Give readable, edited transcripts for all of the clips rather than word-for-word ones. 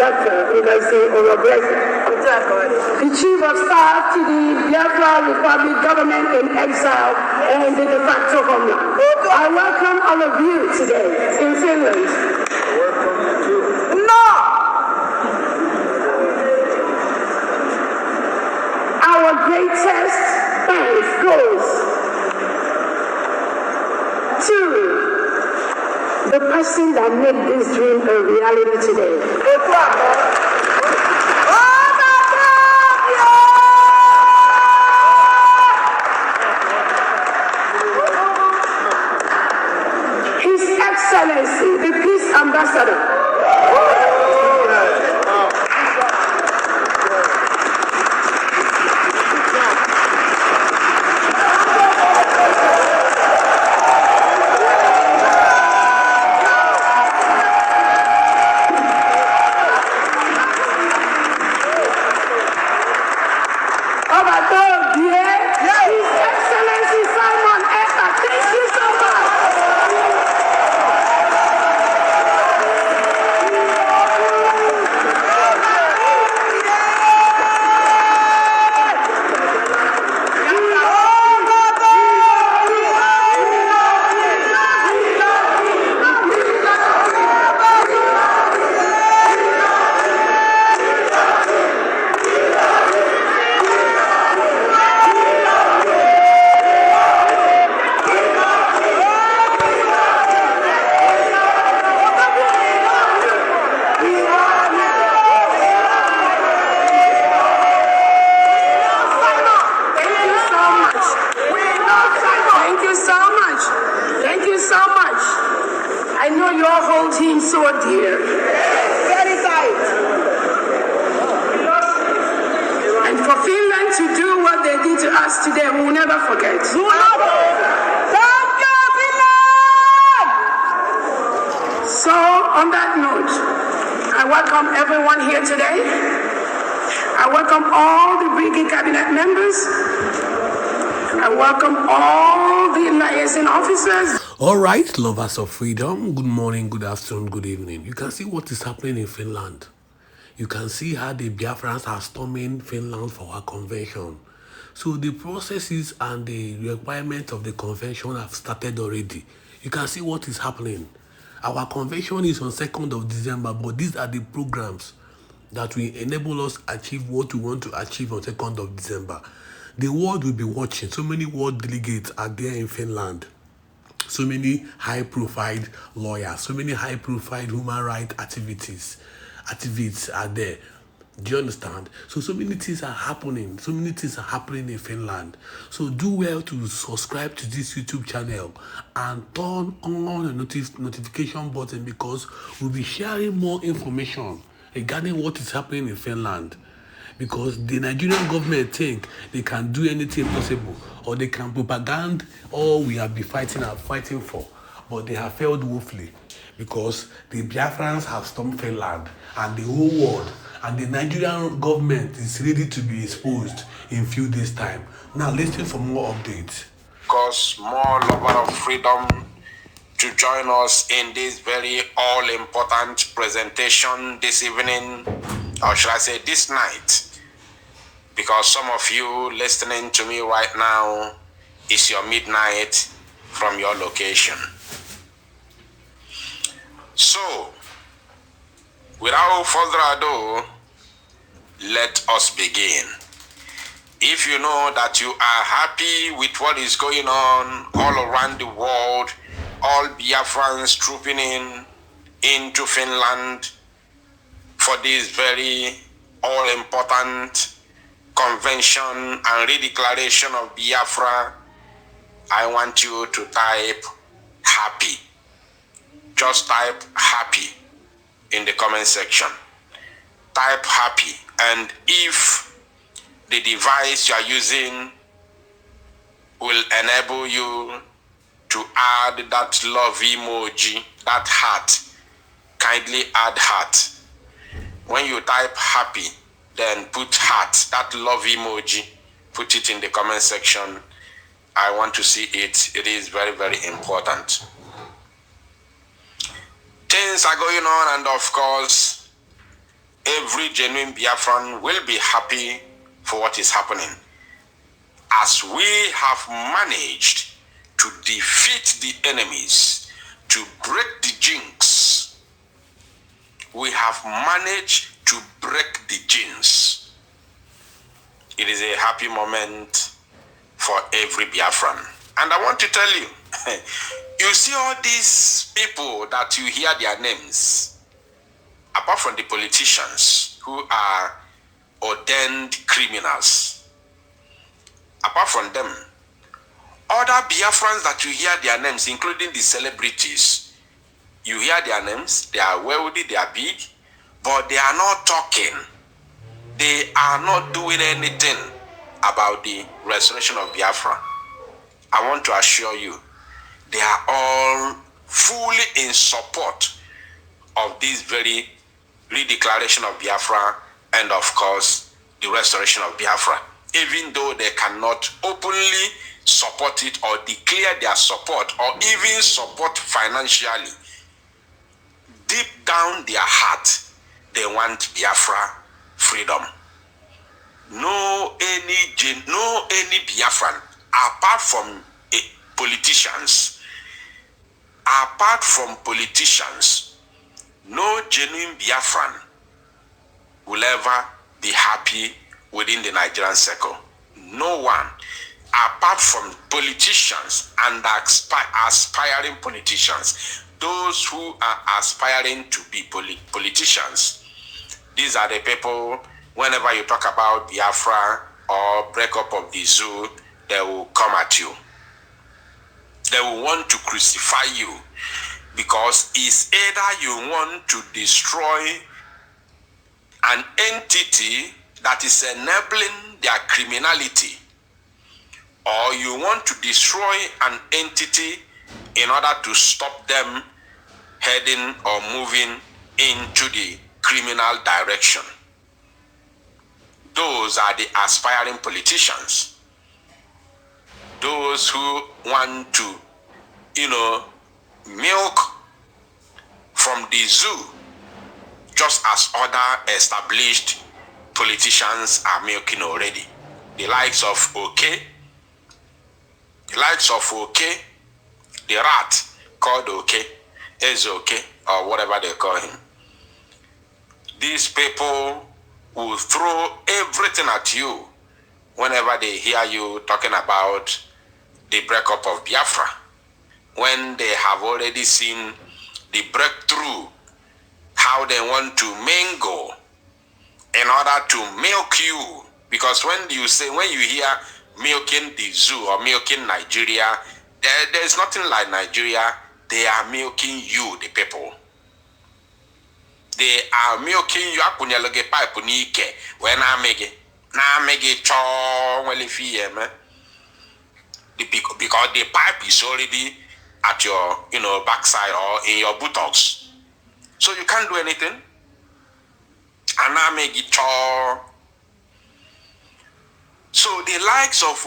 Director, you can see, or Repressive. The Chief of Staff to the Biafra Republic government in exile and the de facto homeland. I welcome all of you today in Finland. Welcome to No! Our greatest thanks goes to the person that made this dream a reality today. His Excellency, the Peace Ambassador. I know your whole team so dear. Very tight. And for Finland to do what they did to us today, we will never forget. Thank you, Finland! So, on that note, I welcome everyone here today. I welcome all the Brigade Cabinet members. I welcome all the liaison officers. All right, lovers of freedom, good morning, good afternoon, good evening. You can see what is happening in Finland. You can see how the Biafrans are storming Finland for our convention. So the processes and the requirements of the convention have started already. You can see what is happening. Our convention is on 2nd of December, but these are the programs that will enable us achieve what we want to achieve on 2nd of December. The world will be watching. So many world delegates are there in Finland. So many high-profile lawyers, so many high-profile human rights activists are there. Do you understand? So many things are happening. So many things are happening in Finland. So do well to subscribe to this YouTube channel and turn on the notification button, because we'll be sharing more information regarding what is happening in Finland. Because the Nigerian government think they can do anything possible, or they can propaganda all we have been fighting for, but they have failed woefully, because the Biafrans have stormed Finland and the whole world, and the Nigerian government is ready to be exposed in few days' time. Now listen for more updates. Because more lover of freedom to join us in this very all-important presentation this evening, or should I say this night, because some of you listening to me right now is your midnight from your location. So, without further ado, let us begin. If you know that you are happy with what is going on all around the world, all Biafrans trooping into Finland for this very all-important convention and redeclaration of Biafra, I want you to type happy. Just type happy in the comment section. Type happy, and if the device you are using will enable you to add that love emoji, that heart, kindly add heart. When you type happy, then put heart, that love emoji, put it in the comment section. I want to see it. It is very, very important. Things are going on, and of course, every genuine Biafran will be happy for what is happening. As we have managed to defeat the enemies, to break the jinx, we have managed to break the jinx. It is a happy moment for every Biafran. And I want to tell you, you see all these people that you hear their names, apart from the politicians who are ordained criminals, apart from them, other Biafrans that you hear their names, including the celebrities, you hear their names, they are wealthy, they are big, but they are not talking. They are not doing anything about the restoration of Biafra. I want to assure you, they are all fully in support of this very redeclaration of Biafra and, of course, the restoration of Biafra, even though they cannot openly support it or declare their support or even support financially. Deep down their heart, they want Biafra freedom. No any Biafran, apart from politicians, no genuine Biafran will ever be happy within the Nigerian circle. No one, apart from politicians and aspiring politicians, those who are aspiring to be politicians. These are the people, whenever you talk about Biafra or breakup of the zoo, they will come at you. They will want to crucify you, because it's either you want to destroy an entity that is enabling their criminality, or you want to destroy an entity in order to stop them heading or moving into the criminal direction. Those are the aspiring politicians. Those who want to, milk from the zoo, just as other established politicians are milking already. The likes of the rat called Ezoke, or whatever they call him. These people will throw everything at you whenever they hear you talking about the breakup of Biafra, when they have already seen the breakthrough, how they want to mingle in order to milk you. Because when you hear milking the zoo or milking Nigeria, there's nothing like Nigeria. They are milking you, the people. They are milking you. Akunyaloge pipe nike when I make it. Na make it because the pipe is already at your backside or in your buttocks, so you can't do anything. And now make it so the likes of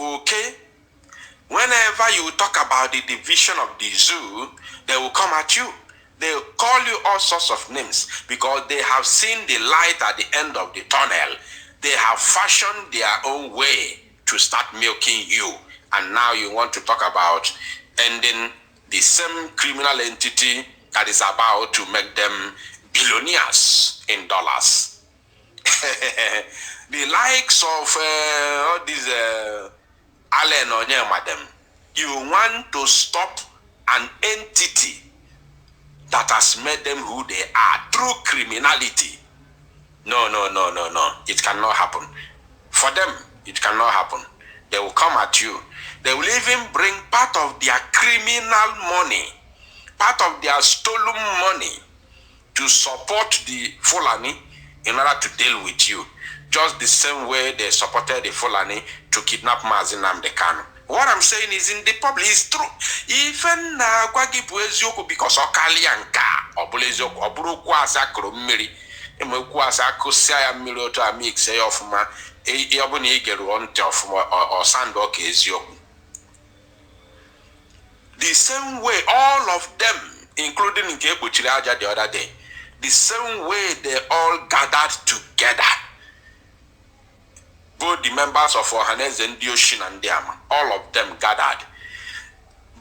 whenever you talk about the division of the zoo, they will come at you. They will call you all sorts of names because they have seen the light at the end of the tunnel. They have fashioned their own way to start milking you. And now you want to talk about ending the same criminal entity that is about to make them billionaires in dollars. The likes of all these Allen or madam, you want to stop an entity that has made them who they are through criminality. No. It cannot happen. For them, it cannot happen. They will come at you. They will even bring part of their criminal money, part of their stolen money to support the Fulani in order to deal with you. Just the same way they supported the Fulani to kidnap Mazi Nnamdi Kanu. What I'm saying is in the public is true. Even Gwagibu Ezioku because Okalianka or Bulezioku or Burukwasa Krumiri, Emukwasa Kusia Miloto Amix of Ma Yabuni Geruon of or Sandok Ezioku. The same way, all of them, including Nkebu Chiraja the other day, the same way they all gathered together. Both the members of Ohanes and Dioshin and Diama, all of them gathered,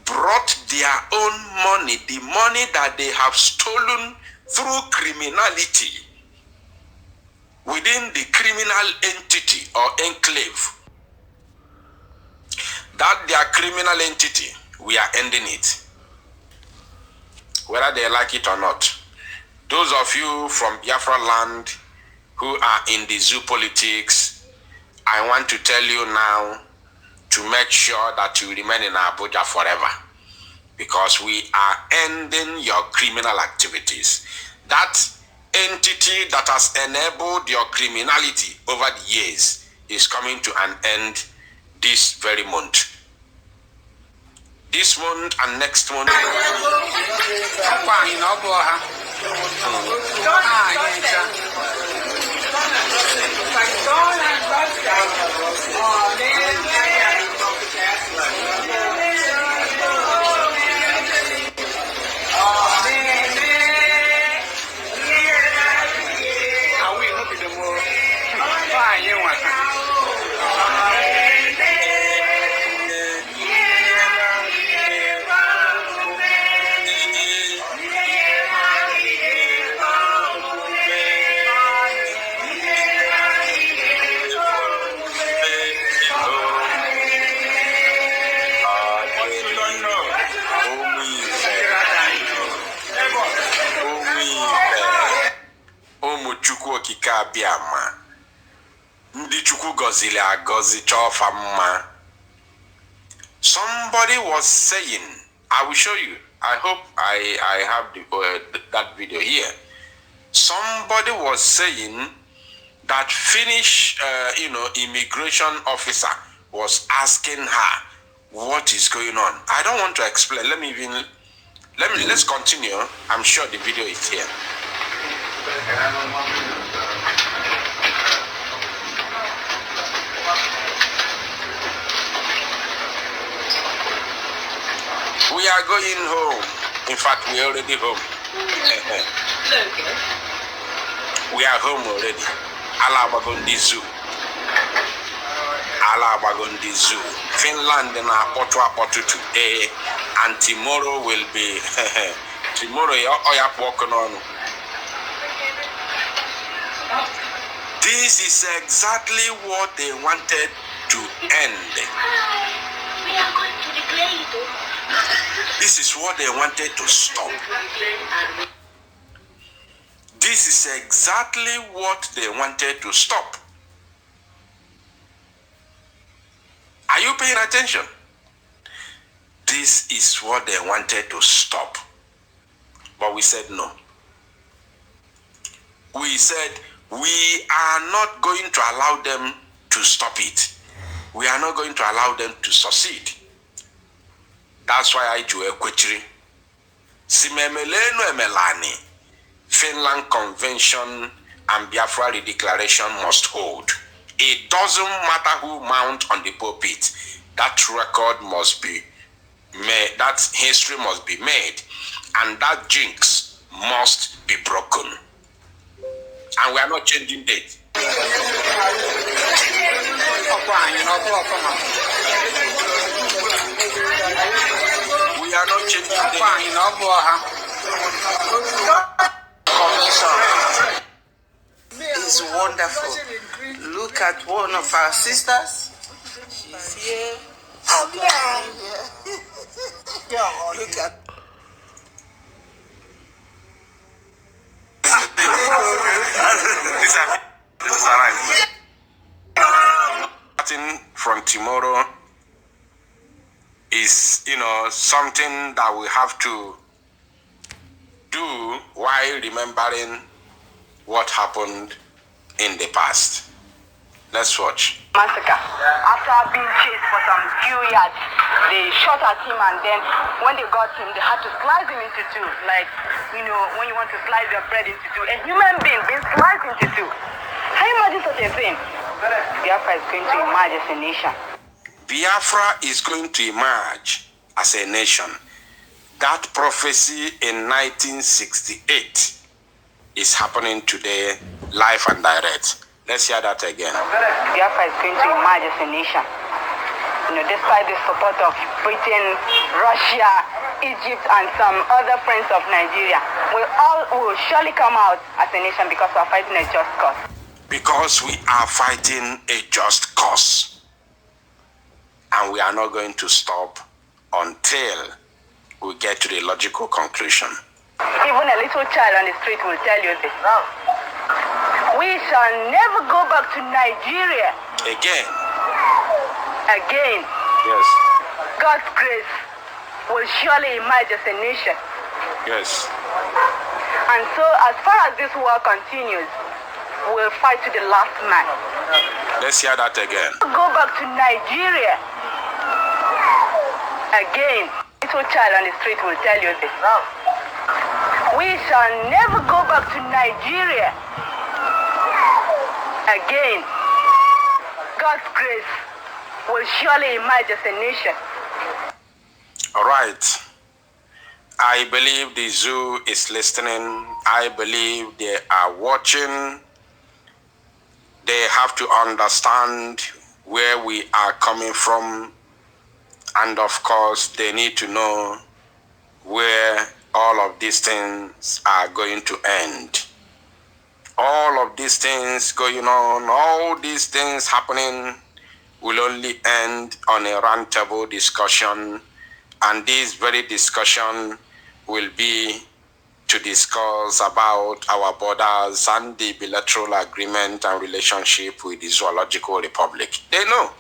brought their own money, the money that they have stolen through criminality within the criminal entity or enclave. That their criminal entity, we are ending it, whether they like it or not. Those of you from Biafra land who are in the zoo politics, I want to tell you now to make sure that you remain in Abuja forever, because we are ending your criminal activities. That entity that has enabled your criminality over the years is coming to an end this very month. This month and next month. Biama ndi chukwu gozili agozi chofa mma. Somebody was saying, I will show you, I hope I have that video here. Somebody was saying that Finnish immigration officer was asking her what is going on. I don't want to explain. Let's continue. I'm sure the video is here. We are going home. In fact, we are already home. We are home already. Alabagondi Zoo. Alabagondi Zoo. Finland na Potu today, and tomorrow will be tomorrow. Oya walking on. This is exactly what they wanted to end. We are going to declare it. This is what they wanted to stop. This is exactly what they wanted to stop. Are you paying attention? This is what they wanted to stop. But we said no. We said we are not going to allow them to stop it. We are not going to allow them to succeed. That's why I do a kwechiri. Simemeleno emelani. Finland Convention and Biafra Declaration must hold. It doesn't matter who mount on the pulpit. That record must be made. That history must be made. And that jinx must be broken. And we are not changing date. We are not changing date. It's wonderful. Look at one of our sisters. She's here. Look at. This is arrived. Starting from tomorrow is, something that we have to do while remembering what happened in the past. Let's watch. Massacre. After being chased for some few yards, they shot at him, and then when they got him, they had to slice him into two. Like, when you want to slice your bread into two, a human being being sliced into two. Can you imagine such a thing? Biafra is going to emerge as a nation. Biafra is going to emerge as a nation. That prophecy in 1968 is happening today, live and direct. Let's hear that again. Biafra is going to emerge as a nation. Despite the support of Britain, Russia, Egypt, and some other friends of Nigeria, we all will surely come out as a nation because we are fighting a just cause. Because we are fighting a just cause. And we are not going to stop until we get to the logical conclusion. Even a little child on the street will tell you this. We shall never go back to Nigeria. Again. Yes. God's grace will surely emerge as a nation. Yes. And so as far as this war continues, we'll fight to the last man. Let's hear that again. Go back to Nigeria. Little child on the street will tell you this. We shall never go back to Nigeria. God's grace will surely emerge as a nation. All right. I believe the zoo is listening. I believe they are watching. They have to understand where we are coming from. And of course, they need to know where all of these things are going to end. All of these things going on, all these things happening will only end on a roundtable discussion. And this very discussion will be to discuss about our borders and the bilateral agreement and relationship with the Zoological Republic. They know.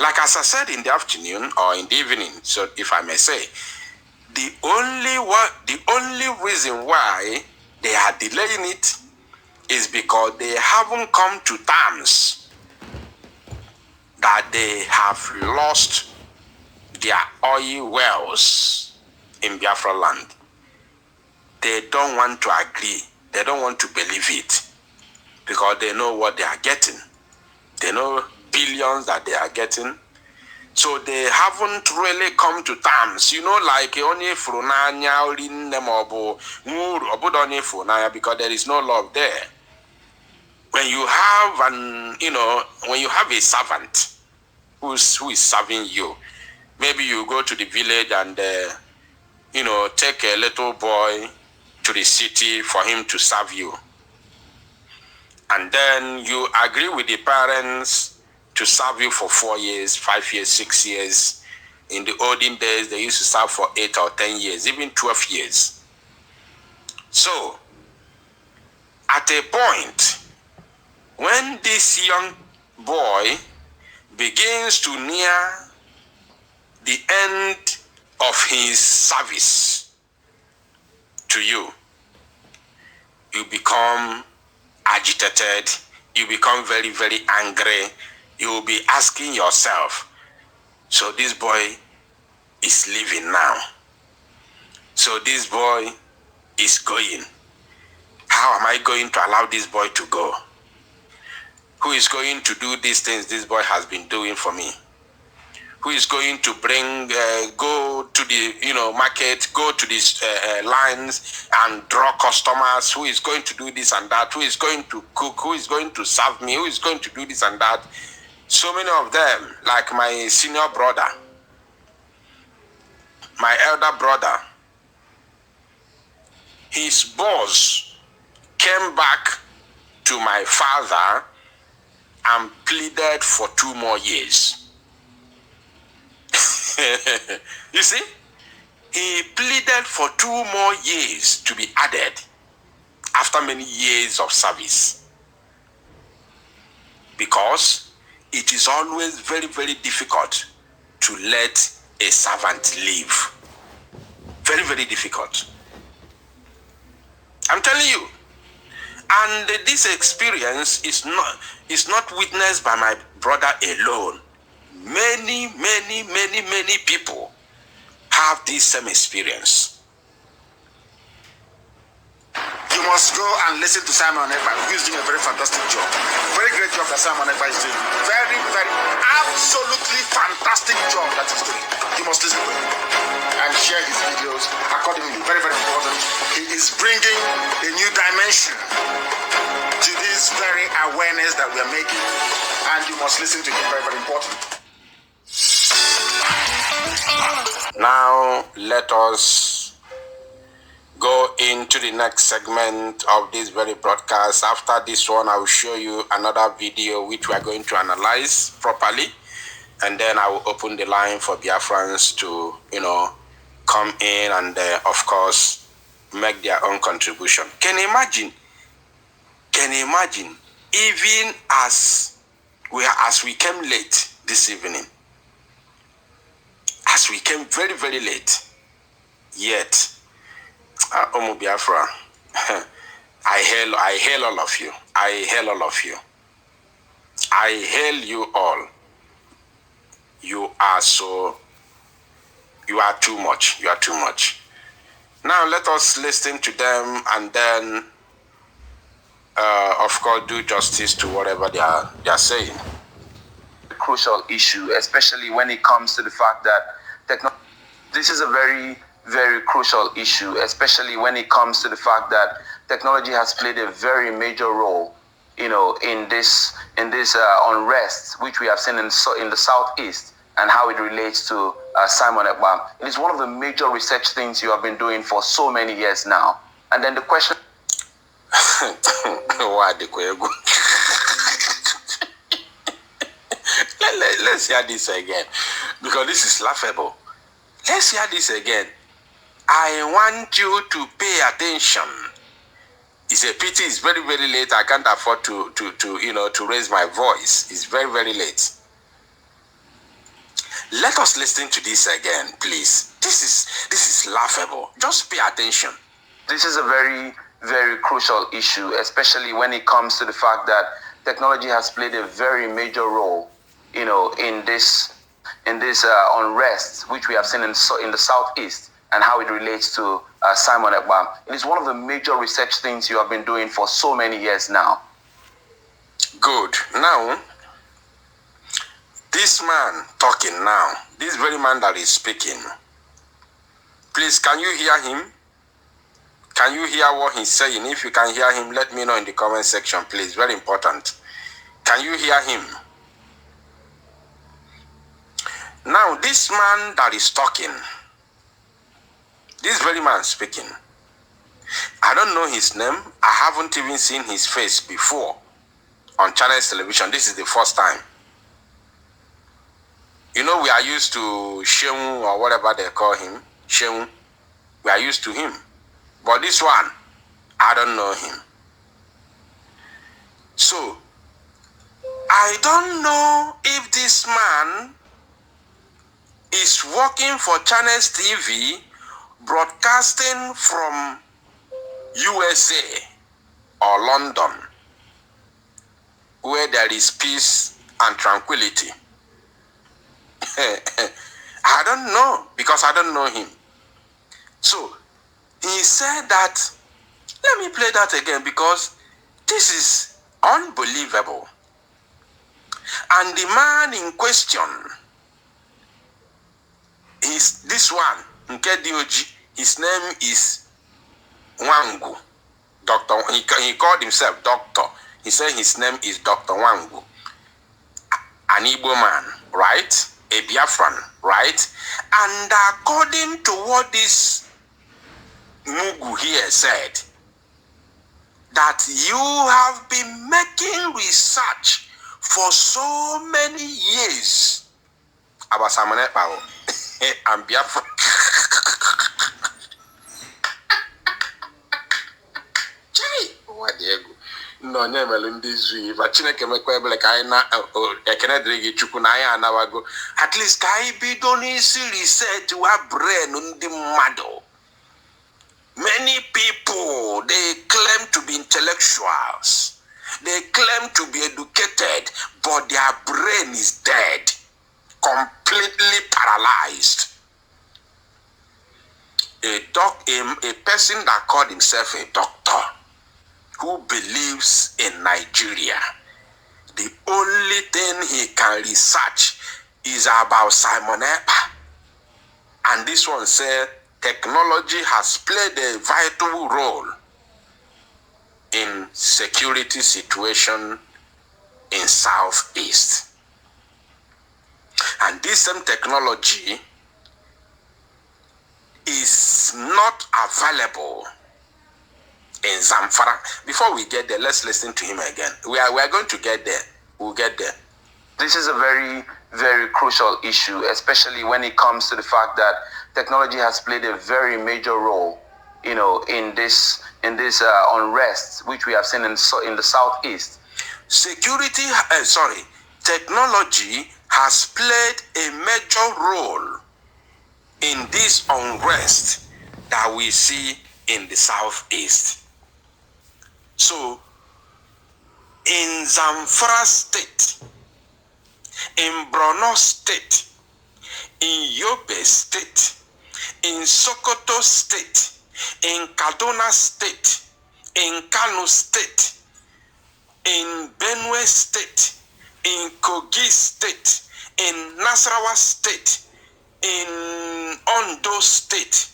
Like as I said in the afternoon or in the evening, so if I may say, the only reason why they are delaying it is because they haven't come to terms that they have lost their oil wells in Biafra land. They don't want to agree. They don't want to believe it because they know what they are getting. They know billions that they are getting. So they haven't really come to terms, like only Frunanya or Nemobo, because there is no love there. When you have when you have a servant who is serving you, maybe you go to the village and take a little boy to the city for him to serve you. And then you agree with the parents to serve you for 4 years, 5 years, 6 years. In the olden days, they used to serve for 8 or 10 years, even 12 years. So, at a point, when this young boy begins to near the end of his service to you, you become agitated, you become very, very angry. You will be asking yourself, so this boy is leaving now. So this boy is going. How am I going to allow this boy to go? Who is going to do these things this boy has been doing for me? Who is going to bring, go to the market, go to these lines and draw customers? Who is going to do this and that? Who is going to cook? Who is going to serve me? Who is going to do this and that? So many of them, like my senior brother, my elder brother, his boss came back to my father and pleaded for 2 more years. You see, he pleaded for 2 more years to be added after many years of service, because it is always very, very difficult to let a servant leave. Very, very difficult. I'm telling you. And this experience is not witnessed by my brother alone. Many people have this same experience. You must go and listen to Simon Ekpa, who is doing a very fantastic job. Very great job that Simon Ekpa is doing. Very, very, absolutely fantastic job that he's doing. You must listen to him and share his videos accordingly. Very, very important. He is bringing a new dimension to this very awareness that we are making. And you must listen to him. Very, very important. Now, let us go into the next segment of this very broadcast. After this one, I will show you another video which we are going to analyze properly, and then I will open the line for Biafrans to, come in and, of course, make their own contribution. Can you imagine? Even as we came late this evening, as we came very, very late, yet, Omo Biafra, I hail all of you. I hail all of you. I hail you all. You are too much. You are too much. Now let us listen to them and then, of course, do justice to whatever they are saying. Crucial issue, especially when it comes to the fact that this is a very, very crucial issue, especially when it comes to the fact that technology has played a very major role, in this unrest which we have seen in the southeast, and how it relates to Simon Ekpa. It is one of the major research things you have been doing for so many years now. And then the question. Let's hear this again, because this is laughable. Let's hear this again. I want you to pay attention. It's a pity it's very, very late. I can't afford to raise my voice. It's very, very late. Let us listen to this again, please. This is laughable. Just pay attention. This is a very, very crucial issue, especially when it comes to the fact that technology has played a very major role, in this unrest which we have seen in the southeast, and how it relates to Simon Ekpa. It is one of the major research things you have been doing for so many years now. Good. Now, this man talking now, this very man that is speaking, please, can you hear him? Can you hear what he's saying? If you can hear him, let me know in the comment section, please. Very important. Can you hear him? Now, this man that is talking, this very man speaking, I don't know his name. I haven't even seen his face before on Channels Television. This is the first time. We are used to Sheung or whatever they call him. Sheung. We are used to him. But this one, I don't know him. So, I don't know if this man is working for Channels TV, broadcasting from USA or London, where there is peace and tranquility. I don't know, because I don't know him. So, he said that, let me play that again, because this is unbelievable. And the man in question is this one, Nkedioji. His name is Wangu. Doctor. He called himself doctor. He said his name is Dr. Wangu. An Igbo man, right? A Biafran, right? And according to what this Mugu here said, that you have been making research for so many years about Simon Ekpa and Biafra. What the hell? No, never in this way. But Chineke mekwebele ka ina ekene drigi chukwu na ya anawago. At least ka ibi doni si research wa brain ndi mmadu. Many people, they claim to be intellectuals. They claim to be educated, but their brain is dead, completely paralyzed. A person that called himself a doctor, who believes in Nigeria, the only thing he can research is about Simon Ekpa. And this one said technology has played a vital role in security situation in Southeast. And this same technology is not available in Zamfara. Before we get there, let's listen to him again. We are going to get there. We'll get there. This is a very, very crucial issue, especially when it comes to the fact that technology has played a very major role, in this unrest which we have seen in the Southeast. Technology has played a major role in this unrest that we see in the Southeast. So, in Zamfara State, in Borno State, in Yobe State, in Sokoto State, in Kaduna State, in Kano State, in Benue State, in Kogi State, in Nasarawa State, in Ondo State,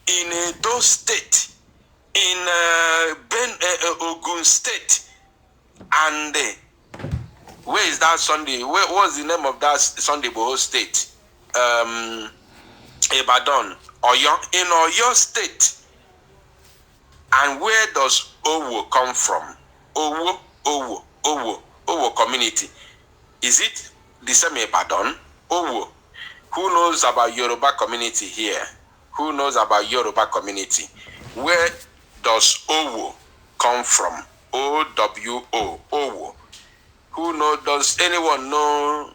in Edo State, in Ogun State, and where is that Sunday? What was the name of that Sunday Boho State? Ibadan, Oyo, in Oyo State. And where does Owo come from? Owo community. Is it the same Ibadan? Owo. Who knows about Yoruba community here? Who knows about Yoruba community? Where does Owo come from? O-W-O, Owo. Does anyone know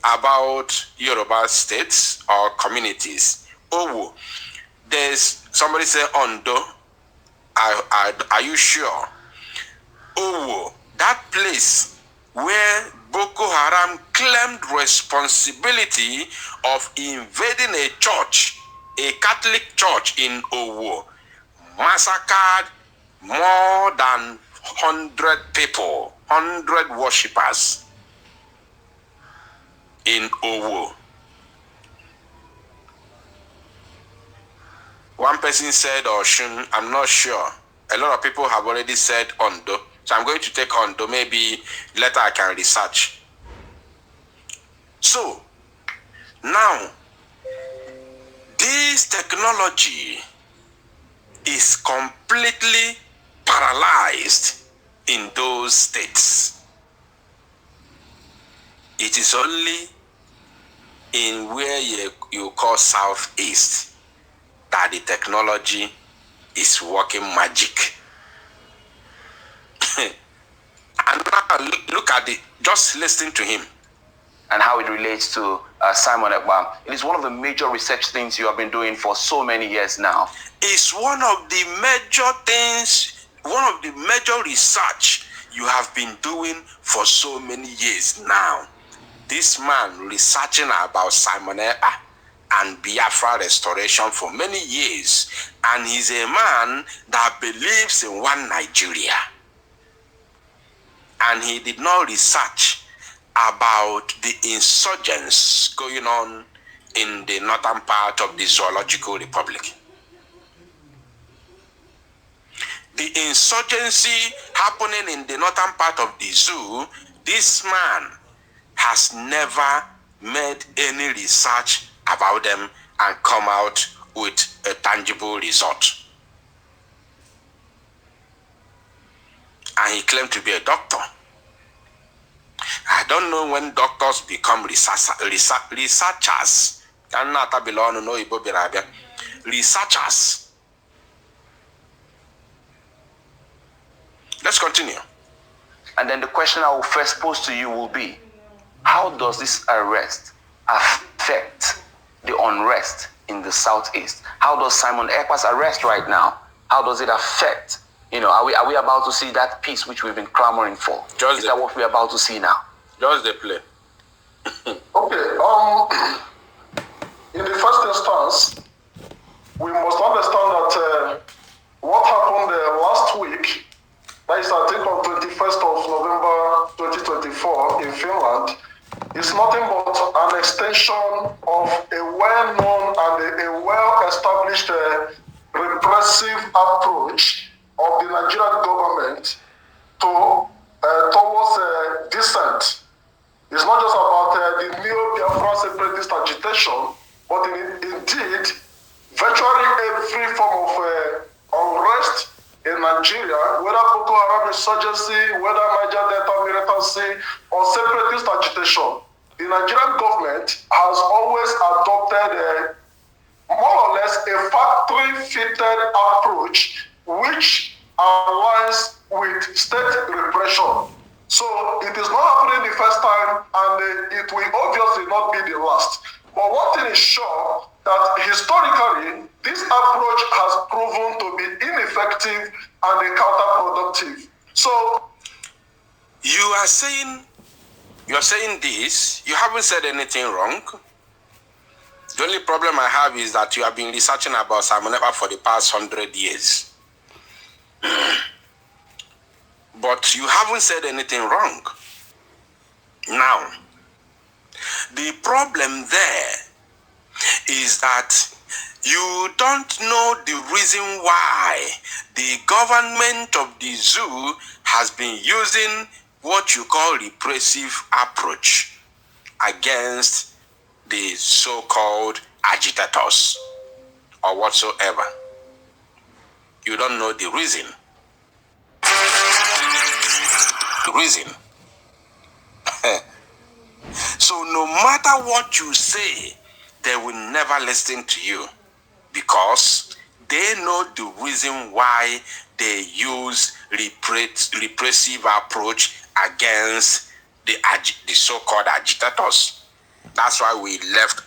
about Yoruba states or communities? Owo. There's somebody say Ondo. Are you sure? Owo, that place where Boko Haram claimed responsibility of invading a church, a Catholic church in Owo, massacred more than 100 people, 100 worshippers in Owo. One person said Oshun, I'm not sure. A lot of people have already said Ondo. So I'm going to take Ondo, maybe later I can research. So, now, this technology is completely paralyzed in those states. It is only in where you call Southeast that the technology is working magic. And now look at it, just listen to him. And how it relates to Simon Ekpa. It is one of the major research things you have been doing for so many years now. It's one of the major things, one of the major research you have been doing for so many years now. This man researching about Simon Ekpa and Biafra restoration for many years. And he's a man that believes in one Nigeria. And he did not research about the insurgents going on in the northern part of the Zoological Republic. The insurgency happening in the northern part of the zoo, this man has never made any research about them and come out with a tangible result. And he claimed to be a doctor. I don't know when doctors become researchers. Researchers. Let's continue. And then the question I will first pose to you will be, how does this arrest affect the unrest in the Southeast? How does Simon Ekpa's arrest right now, how does it affect? Are we about to see that peace which we've been clamoring for? Is that what we're about to see now? Just the play. Okay. In the first instance, we must understand that what happened last week that is, I think, on 21st of November 2024 in Finland, is nothing but an extension of a well-known and a well-established repressive approach of the Nigerian government towards dissent. It's not just about the neo-Biafran separatist agitation, but indeed, virtually every form of unrest in Nigeria, whether Boko Haram insurgency, whether Niger Delta militancy, or separatist agitation, the Nigerian government has always adopted more or less a factory-fitted approach which aligns with state repression. So it is not happening the first time, and it will obviously not be the last. But one thing is sure, that historically, this approach has proven to be ineffective and counterproductive. So you're saying this, you haven't said anything wrong. The only problem I have is that you have been researching about Salmonella for the past 100 years. But you haven't said anything wrong. Now, the problem there is that you don't know the reason why the government of the zoo has been using what you call repressive approach against the so-called agitators or whatsoever. You don't know the reason. So no matter what you say, they will never listen to you because they know the reason why they use repressive approach against the so-called agitators. That's why we left